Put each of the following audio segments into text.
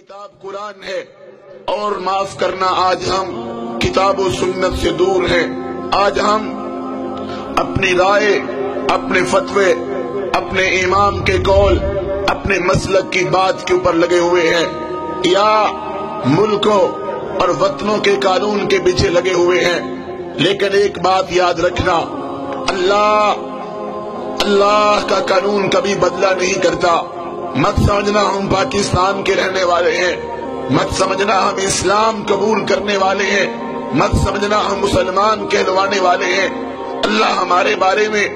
کتاب قرآن ہے اور معاف کرنا آج ہم کتاب و سنت سے دور ہیں. آج ہم اپنی رائے، اپنے فتوے، اپنے امام کے قول، اپنے مسلک کی بات کے اوپر لگے ہوئے ہیں یا ملکوں اور وطنوں کے قانون کے پیچھے لگے ہوئے ہیں. لیکن ایک بات یاد رکھنا، اللہ کا قانون کبھی بدلہ نہیں کرتا. مت سمجھنا ہم پاکستان کے رہنے والے ہیں، مت سمجھنا ہم اسلام قبول کرنے والے ہیں، مت سمجھنا ہم مسلمان کہلوانے والے ہیں. اللہ ہمارے بارے میں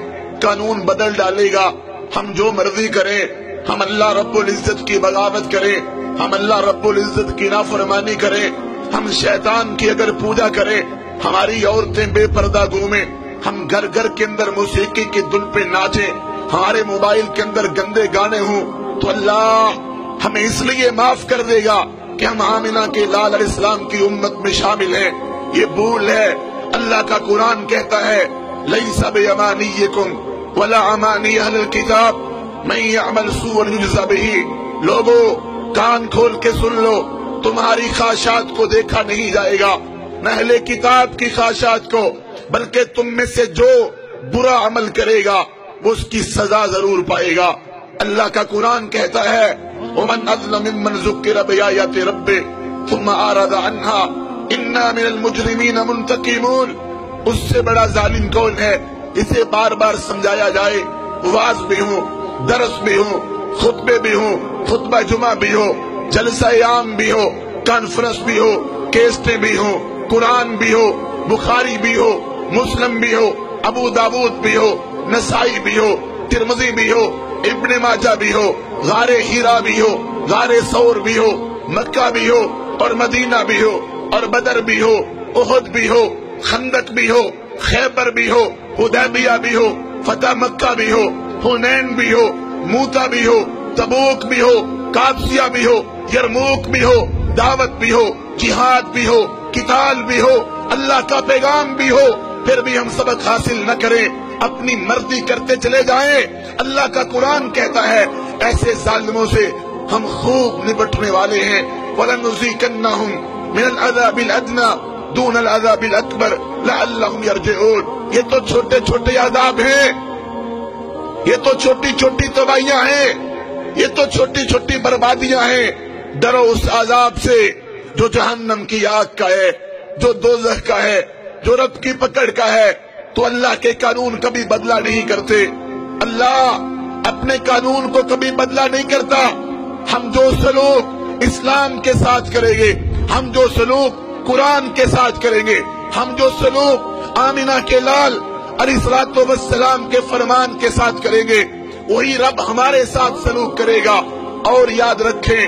قانون بدل ڈالے گا. ہم جو مرضی کریں، ہم اللہ رب العزت کی بغاوت کریں، ہم اللہ رب العزت کی نافرمانی کریں، ہم شیطان کی اگر پوجا کریں، ہماری عورتیں بے پردہ گھومیں، ہم گھر گھر کے اندر موسیقی کی دھن پہ ناچیں، ہمارے موبائل کے اندر گندے گانے ہوں، تو اللہ ہمیں اس لیے معاف کر دے گا کہ ہم آمنہ کے لال علیہ السلام کی امت میں شامل ہیں. یہ بھول ہے. اللہ کا قرآن کہتا ہے لیس بامانیکم ولا امانی اہل الکتاب من یعمل سوءا یجزا بہ. لوگوں کان کھول کے سن لو، تمہاری خواہشات کو دیکھا نہیں جائے گا، نہ اہل کتاب کی خواہشات کو، بلکہ تم میں سے جو برا عمل کرے گا وہ اس کی سزا ضرور پائے گا. اللہ کا قرآن کہتا ہے ومن اظلم ممن ذکر بآیات ربہ ثم اعرض عنها انا من المجرمین منتقمون. اس سے بڑا ظالم کون ہے اسے بار بار سمجھایا جائے، واعظ بھی ہوں، درس بھی ہوں، خطبے بھی ہوں، خطبہ جمعہ بھی ہو، جلسہ عام بھی ہو، کانفرنس بھی ہو، کیسٹیں بھی ہوں، قرآن بھی ہو، بخاری بھی ہو، مسلم بھی ہو، ابو داود بھی ہو، نسائی بھی ہو، ترمذی بھی ہو، ابن ماجہ بھی ہو، غار ہیرا بھی ہو، غار ثور بھی ہو، مکہ بھی ہو اور مدینہ بھی ہو اور بدر بھی ہو، احد بھی ہو، خندق بھی ہو، خیبر بھی ہو، حدیبیہ بھی ہو، فتح مکہ بھی ہو، حنین بھی ہو، موتا بھی ہو، تبوک بھی ہو، قادسیہ بھی ہو، یرموک بھی ہو، دعوت بھی ہو، جہاد بھی ہو، قتال بھی ہو، اللہ کا پیغام بھی ہو، پھر بھی ہم سبق حاصل نہ کریں، اپنی مرضی کرتے چلے جائیں. اللہ کا قرآن کہتا ہے ایسے ظالموں سے ہم خوب نپٹنے والے ہیں. وَلَنُذِيقَنَّهُمْ مِنَ الْعَذَابِ الْأَدْنَىٰ دُونَ الْعَذَابِ الْأَكْبَرِ لَعَلَّهُمْ يَرْجِعُونَ. یہ تو چھوٹے چھوٹے عذاب ہیں، یہ تو چھوٹی چھوٹی تباہیاں ہیں، یہ تو چھوٹی چھوٹی بربادیاں ہیں. ڈرو اس عذاب سے جو جہنم کی آگ کا ہے، جو دوزخ کا ہے، جو رب کی پکڑ کا ہے. تو اللہ کے قانون کبھی بدلہ نہیں کرتے، اللہ اپنے قانون کو کبھی بدلہ نہیں کرتا. ہم جو سلوک اسلام کے ساتھ کریں گے، ہم جو سلوک قرآن کے ساتھ کریں گے، ہم جو سلوک آمنہ کے لال علیہ السلام کے فرمان کے ساتھ کریں گے، وہی رب ہمارے ساتھ سلوک کرے گا. اور یاد رکھیں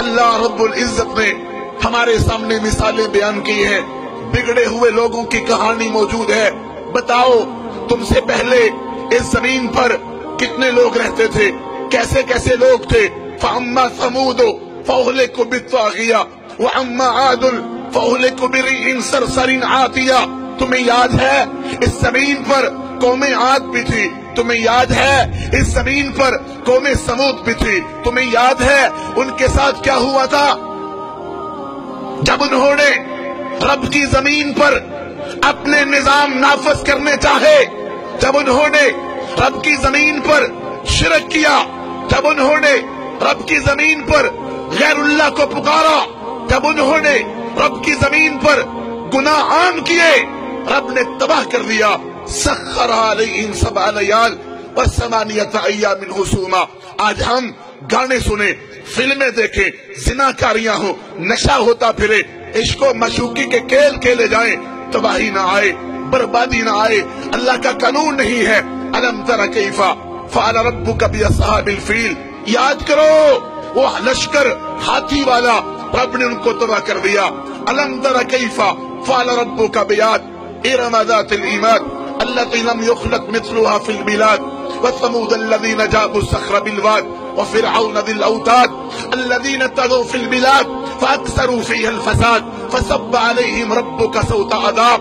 اللہ رب العزت نے ہمارے سامنے مثالیں بیان کی ہیں. بگڑے ہوئے لوگوں کی کہانی موجود ہے. بتاؤ تم سے پہلے اس زمین پر کتنے لوگ رہتے تھے، کیسے کیسے لوگ تھے. فَأَمَّا ثَمُودُ فَأُهْلِكُوا بِالطَّاغِيَةِ وَأَمَّا عَادٌ فَأُهْلِكُوا بِرِيحٍ صَرْصَرٍ عَاتِيَةٍ. تمہیں یاد ہے اس زمین پر قوم عاد بھی تھی، تمہیں یاد ہے اس زمین پر قوم سمود بھی تھی، تمہیں یاد ہے ان کے ساتھ کیا ہوا تھا جب انہوں نے رب کی زمین پر اپنے نظام نافذ کرنے چاہے، جب انہوں نے رب کی زمین پر شرک کیا، جب انہوں نے رب کی زمین پر غیر اللہ کو پکارا، جب انہوں نے رب کی زمین پر گناہ عام کیے، رب نے تباہ کر دیا. سخر علیہم 7 لیال و8 ایام حسوما. آج ہم گانے سنیں، فلمیں دیکھیں، زناکاریاں ہوں، نشہ ہوتا پھرے، عشق و معشوقی کے کھیل کھیلے جائیں، تباہی نہ آئے، بربادی نہ آئے. اللہ کا قانون نہیں ہے. الم تر کیف فعل ربک باصحاب الفیل. یاد کرو وہ لشکر ہاتھی والا، رب نے ان کو تباہ کر دیا. الم تر کیف فعل ربک بعاد ارم ذات العماد التي لم يخلق مثلها في البلاد وثمود الذين جابوا الصخر بالواد وفرعون ذي الاوتاد الذين طغوا في البلاد فاكثروا فيها الفساد فصب عليهم ربك سوط عذاب.